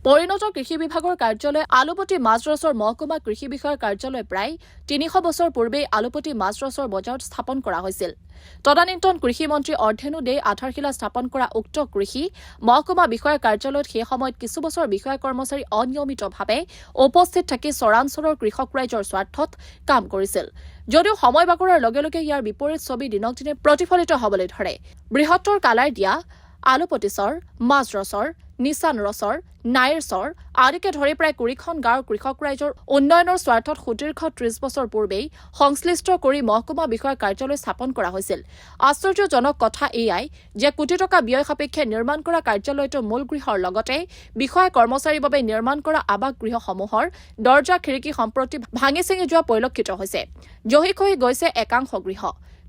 পৰিণত কৃষি বিভাগৰ কাৰ্যালয় আলুপট্টি মাছৰছৰ মহকুমা কৃষি বিষয়াৰ কাৰ্যালয় প্ৰায় ৩০০ বছৰ পূৰ্বে আলুপট্টি মাছৰছৰ বজাৰত স্থাপন কৰা হৈছিল। তদানীন্তন কৃষি মন্ত্ৰী অৰ্ধেনু দে আধাৰশিলা স্থাপন কৰা উক্ত কৃষি মহকুমা বিষয়াৰ কাৰ্যালয়ত সেই সময়ত কিছু বছৰ বিষয়া কৰ্মচাৰী অনিয়মিতভাৱে উপস্থিত থাকি চৰাঞ্চলৰ কৃষক ৰাইজৰ স্বাৰ্থত কাম কৰিছিল। যদিও সময় বাগৰাৰ লগে লগে ইয়াৰ বিপৰীত ছবি দিনক দিনে প্ৰতিফলিত হ'বলৈ ধৰে। বৃহত্তৰ কালাৰ দিয়া আলুপট্টিচৰ, মাছৰছৰ, নিচান ৰছৰ, নাইৰছৰ আদিকে ধৰি প্ৰায় ২০খন গাঁৱৰ কৃষক ৰাইজৰ উন্নয়নৰ স্বাৰ্থত সুদীৰ্ঘ ৩০ বছৰ পূৰ্বেই সংশ্লিষ্ট কৰি মহকুমা বিষয়াৰ কাৰ্যালয় স্থাপন কৰা হৈছিল। আশ্চৰ্যজনক কথা এয়াই যে কোটি টকা ব্যয় সাপেক্ষে নিৰ্মাণ কৰা কাৰ্যালয়টো মূল গৃহৰ লগতে বিষয়া কৰ্মচাৰীৰ বাবে নিৰ্মাণ কৰা আৱাস গৃহসমূহৰ দৰ্জা খিৰিকী সম্প্ৰতি ভাঙি চিঙি যোৱা পৰিলক্ষিত হৈছে। জহি খহি গৈছে একাংশ গৃহ।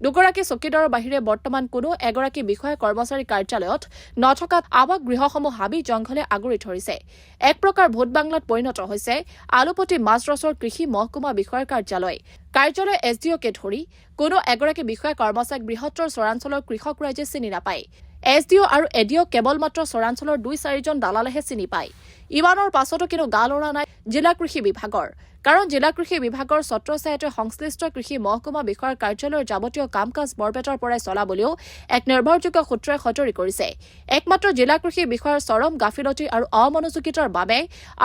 দুগৰাকী চকীদাৰৰ বাহিৰে বৰ্তমান কোনো এগৰাকী বিষয়া কৰ্মচাৰী কাৰ্যালয়ত নথকাত আৱাস গৃহসমূহ হাবি জংঘলে আগুৰি ধৰিছে। এক প্ৰকাৰ ভোট বাংলাত পৰিণত হৈছে আলুপট্টি মাছৰছৰ কৃষি মহকুমা বিষয়াৰ কাৰ্যালয়। কাৰ্যালয় এছডিঅকে ধৰি কোনো এগৰাকী বিষয়া কৰ্মচাৰীক বৃহত্তৰ চৰাঞ্চলৰ কৃষক ৰাইজে চিনি নাপায়। এছডিঅ আৰু এডিঅক কেৱল মাত্ৰ চৰাঞ্চলৰ ২-৪জন দালালেহে চিনি পায়। ইমানৰ পাছতো কিন্তু গা লৰা নাই জিলা কৃষি বিভাগৰ। কাৰণ জিলা কৃষি বিভাগৰ ছত্ৰছায়াতে সংশ্লিষ্ট কৃষি মহকুমা বিষয়াৰ কাৰ্যালয়ৰ যাৱতীয় কাম কাজ বৰপেটাৰ পৰাই চলাবলৈও এক নিৰ্ভৰযোগ্য সূত্ৰই সতৰি কৰিছে। একমাত্ৰ জিলা কৃষি বিষয়াৰ চৰম গাফিলতি আৰু অমনোযোগিতাৰ বাবে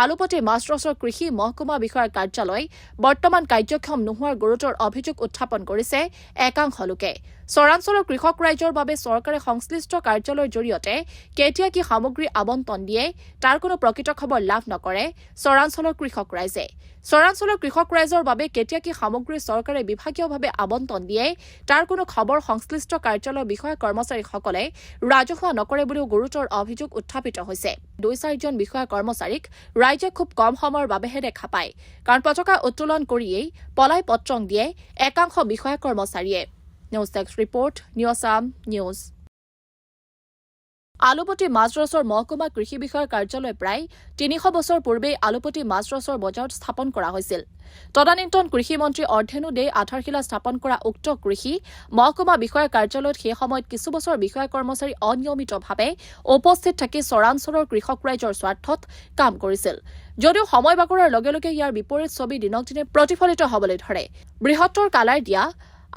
আলুপট্টি মাছৰছৰ কৃষি মহকুমা বিষয়াৰ কাৰ্যালয় বৰ্তমান কাৰ্যক্ষম নোহোৱাৰ গুৰুতৰ অভিযোগ উত্থাপন কৰিছে একাংশ লোকে। চৰাঞ্চলৰ কৃষক ৰাইজৰ বাবে চৰকাৰে সংশ্লিষ্ট কাৰ্যালয়ৰ জৰিয়তে কেতিয়া কি সামগ্ৰী আবণ্টন দিয়ে তাৰ কোনো প্ৰকৃত খবৰ লাভ নকৰে চৰাঞ্চলৰ কৃষক ৰাইজে। চৰাঞ্চলৰ কৃষক ৰাইজৰ বাবে কেতিয়া কি সামগ্ৰী চৰকাৰে বিভাগীয়ভাৱে আবণ্টন দিয়ে তাৰ কোনো খবৰ সংশ্লিষ্ট কাৰ্যালয়ৰ বিষয়া কৰ্মচাৰীসকলে ৰাজহুৱা নকৰে বুলিও গুৰুতৰ অভিযোগ উত্থাপিত হৈছে। ২-৪জন বিষয়া কৰ্মচাৰীক ৰাইজে খুব কম সময়ৰ বাবেহে দেখা পায়। কাৰণ পতাকা উত্তোলন কৰিয়েই পলাই পত্ৰং দিয়ে একাংশ বিষয়া কৰ্মচাৰীয়ে। News desk report, new Assam news. আলুপট্টি মাছৰছৰ মহকুমা কৃষি বিষয়াৰ কাৰ্যালয় প্ৰায় ৩০০ বছৰ পূৰ্বেই আলুপট্টি মাছৰছৰ বজাৰত স্থাপন কৰা হৈছিল। তদানীন্তন কৃষি মন্ত্ৰী অৰ্ধেনু দে আধাৰশিলা স্থাপন কৰা উক্ত কৃষি মহকুমা বিষয়াৰ কাৰ্যালয়ত সেই সময়ত কিছু বছৰ বিষয়া কৰ্মচাৰী অনিয়মিতভাৱে উপস্থিত থাকি চৰাঞ্চলৰ কৃষক ৰাইজৰ স্বাৰ্থত কাম কৰিছিল। যদিও সময় বাগৰাৰ লগে লগে ইয়াৰ বিপৰীত ছবি দিনক দিনে প্ৰতিফলিত হ'বলৈ ধৰে। বৃহত্তৰ কালাৰ দিয়া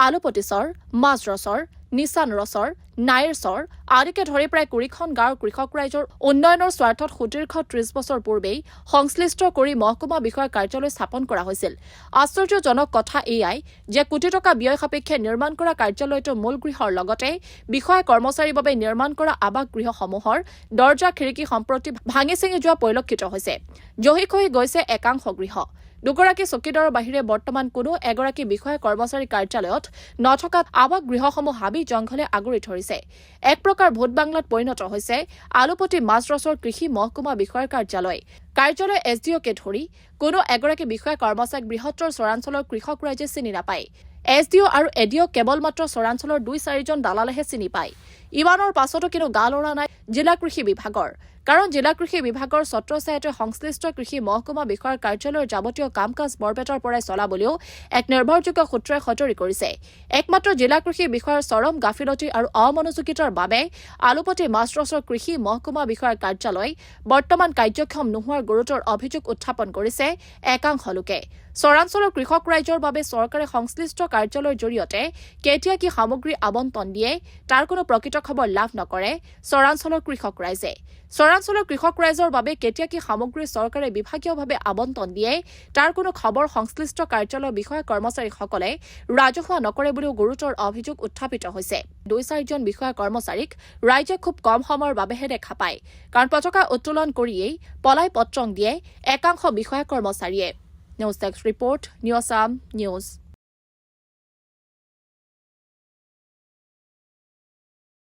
আলুপট্টিচৰ, মাছৰছৰ, নিচান ৰছৰ, নাইৰছৰ আদিকে ধৰি প্ৰায় ২০খন গাঁৱৰ কৃষক ৰাইজৰ উন্নয়নৰ স্বাৰ্থত সুদীৰ্ঘ ৩০ বছৰ পূৰ্বেই সংশ্লিষ্ট কৰি মহকুমা বিষয়াৰ কাৰ্যালয় স্থাপন কৰা হৈছিল। আশ্চৰ্যজনক কথা এয়াই যে কোটি টকা ব্যয় সাপেক্ষে নিৰ্মাণ কৰা কাৰ্যালয়টো মূল গৃহৰ লগতে বিষয়া কৰ্মচাৰীৰ বাবে নিৰ্মাণ কৰা আৱাস গৃহসমূহৰ দৰ্জা খিৰিকী সম্প্ৰতি ভাঙি চিঙি যোৱা পৰিলক্ষিত হৈছে। জহি খহি গৈছে একাংশ গৃহ। দুগৰাকী চকীদাৰৰ বাহিৰে বৰ্তমান কোনো এগৰাকী বিষয়া কৰ্মচাৰী কাৰ্যালয়ত নথকাত আৱাস গৃহসমূহ হাবি জংঘলে আগুৰি ধৰিছে। এক প্ৰকাৰ ভোট বাংলাত পৰিণত হৈছে আলুপট্টি মাছৰছৰ কৃষি মহকুমা বিষয়াৰ কাৰ্যালয়। কাৰ্যালয় এছডিঅকে ধৰি কোনো এগৰাকী বিষয়া কৰ্মচাৰীক বৃহত্তৰ চৰাঞ্চলৰ কৃষক ৰাইজে চিনি নাপায়। এছডিঅ আৰু এডিঅক কেৱল মাত্ৰ চৰাঞ্চলৰ ২-৪জন দালালেহে চিনি পায়। ইমানৰ পাছতো কিন্তু গা লৰা নাই জিলা কৃষি বিভাগৰ। কাৰণ জিলা কৃষি বিভাগৰ ছত্ৰছায়াতে সংশ্লিষ্ট কৃষি মহকুমা বিষয়াৰ কাৰ্যালয়ৰ যাৱতীয় কাম কাজ বৰপেটাৰ পৰাই চলাবলৈও এক নিৰ্ভৰযোগ্য সূত্ৰই সতৰি কৰিছে। একমাত্ৰ জিলা কৃষি বিষয়াৰ চৰম গাফিলতি আৰু অমনোযোগিতাৰ বাবে আলুপট্টি মাছৰছৰ কৃষি মহকুমা বিষয়াৰ কাৰ্যালয় বৰ্তমান কাৰ্যক্ষম নোহোৱাৰ গুৰুতৰ অভিযোগ উত্থাপন কৰিছে একাংশ লোকে। চৰাঞ্চলৰ কৃষক ৰাইজৰ বাবে চৰকাৰে সংশ্লিষ্ট কাৰ্যালয়ৰ জৰিয়তে কেতিয়া কি সামগ্ৰী আবণ্টন দিয়ে তাৰ কোনো প্ৰকৃত খবৰ লাভ নকৰে চৰাঞ্চলৰ কৃষক ৰাইজে। চৰাঞ্চলৰ কৃষক ৰাইজৰ বাবে কেতিয়া কি সামগ্ৰী চৰকাৰে বিভাগীয়ভাৱে আবণ্টন দিয়ে তাৰ কোনো খবৰ সংশ্লিষ্ট কাৰ্যালয়ৰ বিষয়া কৰ্মচাৰীসকলে ৰাজহুৱা নকৰে বুলিও গুৰুতৰ অভিযোগ উত্থাপিত হৈছে। ২-৪জন বিষয়া কৰ্মচাৰীক ৰাইজে খুব কম সময়ৰ বাবেহে দেখা পায়। কাৰণ পতাকা উত্তোলন কৰিয়েই পলাই পত্ৰং দিয়ে একাংশ বিষয়া কৰ্মচাৰীয়ে। News desk report, new Assam news.